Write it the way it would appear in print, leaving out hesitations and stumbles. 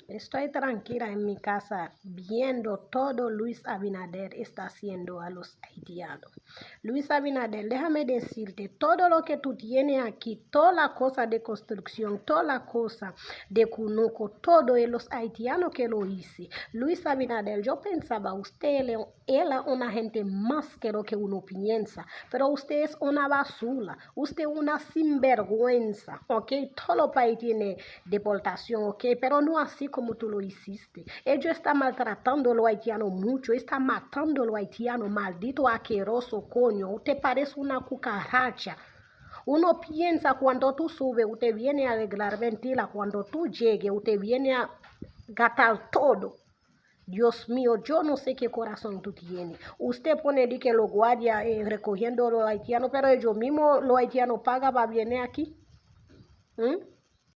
Estoy tranquila en mi casa viendo todo Luis Abinader está haciendo a los haitianos. Luis Abinader, déjame decirte, todo lo que tú tienes aquí, toda la cosa de construcción, toda la cosa de Cunuco, todo es los haitianos que lo hice. Luis Abinader, yo pensaba, usted era una gente más que lo que uno piensa, pero usted es una basura, usted es una sinvergüenza, ¿ok? Todo el país tiene deportación, ¿ok? Pero no así como tú lo hiciste. Ellos están maltratando a los haitianos mucho, están matando a los haitianos, maldito asqueroso coño. Usted parece una cucaracha. Uno piensa cuando tú subes, usted viene a arreglar ventila, cuando tú llegues, usted viene a gatar todo. Dios mío, yo no sé qué corazón tú tienes. Usted pone de que los guardias recogiendo a los haitianos, pero ellos mismos, los haitianos pagan para venir aquí.